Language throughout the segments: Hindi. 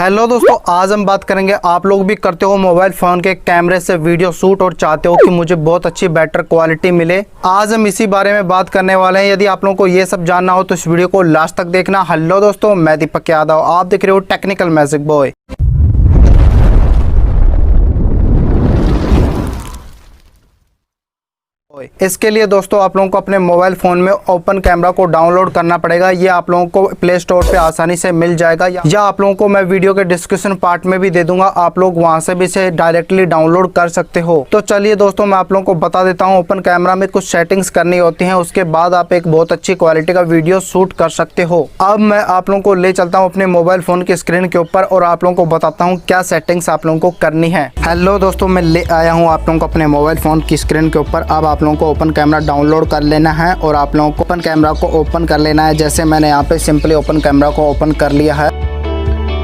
हेलो दोस्तों, आज हम बात करेंगे। आप लोग भी करते हो मोबाइल फ़ोन के कैमरे से वीडियो शूट और चाहते हो कि मुझे बहुत अच्छी बेटर क्वालिटी मिले। आज हम इसी बारे में बात करने वाले हैं। यदि आप लोगों को ये सब जानना हो तो इस वीडियो को लास्ट तक देखना। हेलो दोस्तों, मैं दीपक यादव, आप देख रहे हो टेक्निकल मैजिक बॉय। इसके लिए दोस्तों आप लोगों को अपने मोबाइल फ़ोन में ओपन कैमरा को डाउनलोड करना पड़ेगा। ये आप लोगों को प्ले स्टोर पे आसानी से मिल जाएगा, या आप लोगों को मैं वीडियो के डिस्क्रिप्शन पार्ट में भी दे दूंगा। आप लोग वहां से भी इसे डायरेक्टली डाउनलोड कर सकते हो। तो चलिए दोस्तों, मैं आप लोगों को बता देता हूँ। ओपन कैमरा में कुछ सेटिंग्स करनी होती हैं, उसके बाद आप एक बहुत अच्छी क्वालिटी का वीडियो शूट कर सकते हो। अब मैं आप लोगों को ले चलता हूँ अपने मोबाइल फ़ोन की स्क्रीन के ऊपर और आप लोगों को बताता हूँ क्या सेटिंग्स आप लोगों को करनी है। हेलो दोस्तों, मैं ले आया हूँ आप लोगों को अपने मोबाइल फ़ोन की स्क्रीन के ऊपर। अब आप लोगों को ओपन कैमरा डाउनलोड कर लेना है और आप लोगों को ओपन कैमरा को ओपन कर लेना है। जैसे मैंने यहाँ पे सिंपली ओपन कैमरा को ओपन कर लिया है।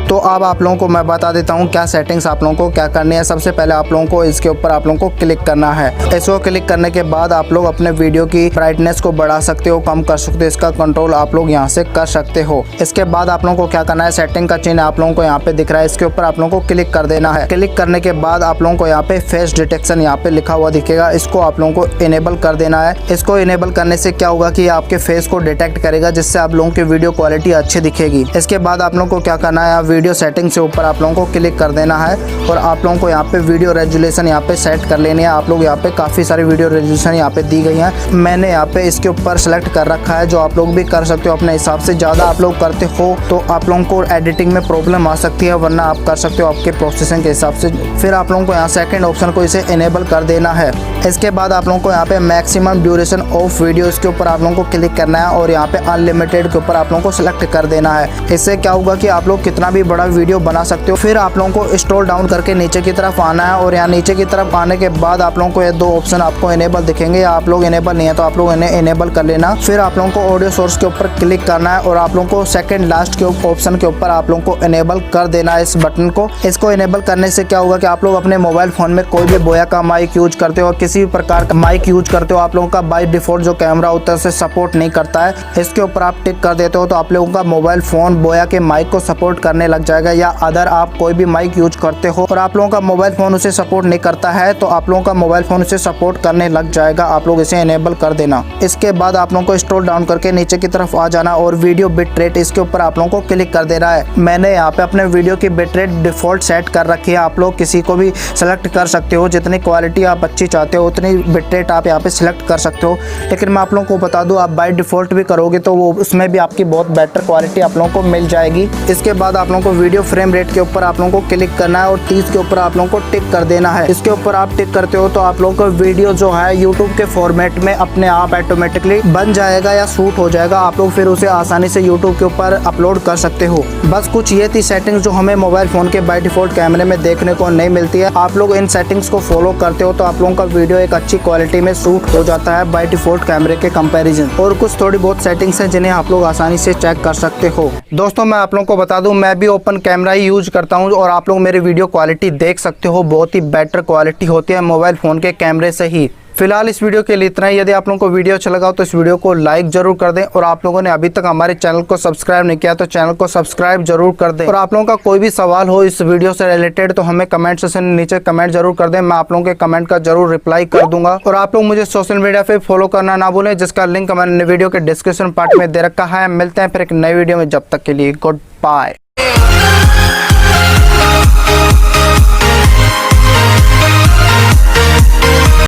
तो अब आप लोगों को मैं बता देता हूँ क्या सेटिंग्स आप लोगों को क्या करनी है। सबसे पहले आप लोगों को इसके ऊपर आप लोगों को क्लिक करना है। इसको क्लिक करने के बाद आप लोग अपने वीडियो की ब्राइटनेस को बढ़ा सकते हो, कम कर सकते हो। इसका कंट्रोल आप लोग यहाँ से कर सकते हो। इसके बाद आप लोगों को क्या करना है, सेटिंग का चिन्ह आप लोगों को यहाँ पे दिख रहा है, इसके ऊपर आप लोगों को क्लिक कर देना है। क्लिक करने के बाद आप लोगों को यहाँ पे फेस डिटेक्शन यहाँ पे लिखा हुआ दिखेगा, इसको आप लोगों को इनेबल कर देना है। इसको इनेबल करने से क्या होगा कि आपके फेस को डिटेक्ट करेगा, जिससे आप लोगों की वीडियो क्वालिटी अच्छी दिखेगी। इसके बाद आप लोगों को क्या करना है, वीडियो सेटिंग से पर आप लोगों को क्लिक कर देना है और आप लोगों को यहाँ पे वीडियो रेजोल्यूशन यहाँ पे सेट कर लेनी है। आप लोग यहाँ पे काफ़ी सारी वीडियो रेजोल्यूशन यहाँ पे दी गई हैं। मैंने यहाँ पे इसके ऊपर सेलेक्ट कर रखा है, जो आप लोग भी कर सकते हो अपने हिसाब से। ज़्यादा आप लोग करते हो तो आप लोगों को एडिटिंग में प्रॉब्लम आ सकती है, वरना आप कर सकते हो आपके प्रोसेसिंग के हिसाब से। फिर आप लोगों को यहाँ सेकेंड ऑप्शन को इसे इनेबल कर देना है। इसके बाद आप लोगों को यहाँ पे मैक्सिमम ड्यूरेशन ऑफ वीडियो, इसके ऊपर आप लोगों को क्लिक करना है और यहाँ पे अनलिमिटेड के ऊपर आप लोगों को सिलेक्ट कर देना है। इससे क्या होगा कि आप लोग कितना भी बड़ा वीडियो बना सकते हो। फिर आप लोगों को स्क्रॉल डाउन करके नीचे की तरफ आना है और यहाँ नीचे की तरफ आने के बाद आप लोगों को ये दो ऑप्शन आपको इनेबल दिखेंगे, या आप लोग इनेबल नहीं है तो आप लोग इन्हें इनेबल कर लेना। फिर आप लोगों को ऑडियो सोर्स के ऊपर क्लिक करना है और आप लोगों को सेकंड लास्ट के ऑप्शन के ऊपर आप लोगों को इनेबल कर देना है इस बटन को। इसको इनेबल करने से क्या होगा कि आप लोग अपने मोबाइल फोन में कोई भी बोया का माइक यूज करते हो, किसी भी प्रकार का माइक यूज करते हो, आप लोगों का बाय डिफॉल्ट जो कैमरा होता है उसे सपोर्ट नहीं करता है। इसके ऊपर आप टिक कर देते हो तो आप लोगों का मोबाइल फोन बोया के माइक को सपोर्ट करने लग जाएगा। या अदर आप कोई भी माइक यूज करते हो और आप लोगों का मोबाइल फोन उसे सपोर्ट नहीं करता है तो आप लोगों का मोबाइल फोन उसे सपोर्ट करने लग जाएगा। आप लोग इसे इनेबल कर देना। इसके बाद आप लोगों को स्क्रॉल डाउन करके नीचे की तरफ आ जाना और वीडियो बिट रेट, इसके ऊपर आप लोगों को क्लिक कर देना है। मैंने यहाँ पे अपने वीडियो की बिट रेट डिफॉल्ट सेट कर रखी है। आप लोग किसी को भी सेलेक्ट कर सकते हो, जितनी क्वालिटी आप अच्छी चाहते हो उतनी बिट रेट आप यहाँ पे सिलेक्ट कर सकते हो। लेकिन मैं आप लोगों को बता दूं, आप बाय डिफॉल्ट भी करोगे तो वो उसमें भी आपकी बहुत बेटर क्वालिटी आप लोगों को मिल जाएगी। इसके बाद आप लोगों को वीडियो फ्रेम रेट के ऊपर आप लोगों को क्लिक करना है और 30 के ऊपर आप लोगों को टिक कर देना है। इसके ऊपर आप टिक करते हो तो आप लोगों को वीडियो जो है YouTube के फॉर्मेट में अपने आप ऑटोमेटिकली बन जाएगा या शूट हो जाएगा। आप लोग फिर उसे आसानी से YouTube के ऊपर अपलोड कर सकते हो। बस कुछ ये थी सेटिंग्स जो हमें मोबाइल फोन के बाय डिफॉल्ट कैमरे में देखने को नहीं मिलती है। आप लोग इन सेटिंग्स को फॉलो करते हो तो आप लोगों का वीडियो एक अच्छी क्वालिटी में शूट हो जाता है बाय डिफॉल्ट कैमरे के कंपैरिजन। और कुछ थोड़ी बहुत सेटिंग्स हैं जिन्हें आप लोग आसानी से चेक कर सकते हो। दोस्तों, मैं आप लोगों को बता दूं, मैं भी ओपन कैमरा ही यूज करता हूं और आप लोग मेरी वीडियो क्वालिटी देख सकते हो, बहुत ही बेटर क्वालिटी होती है मोबाइल फ़ोन के कैमरे से ही। फिलहाल इस वीडियो के लिए इतना ही। यदि आप लोगों को वीडियो अच्छा लगा तो इस वीडियो को लाइक जरूर कर दें और आप लोगों ने अभी तक हमारे चैनल को सब्सक्राइब नहीं किया तो चैनल को सब्सक्राइब जरूर कर दें। और आप लोगों का कोई भी सवाल हो इस वीडियो से रिलेटेड तो हमें कमेंट सेक्शन में नीचे कमेंट जरूर कर दें। मैं आप लोगों के कमेंट का जरूर रिप्लाई कर दूंगा। और आप लोग मुझे सोशल मीडिया पे फॉलो करना ना भूलें, जिसका लिंक मैंने वीडियो के डिस्क्रिप्शन पार्ट में दे रखा है। मिलते हैं फिर एक नई वीडियो में, जब तक के लिए गुड बाय।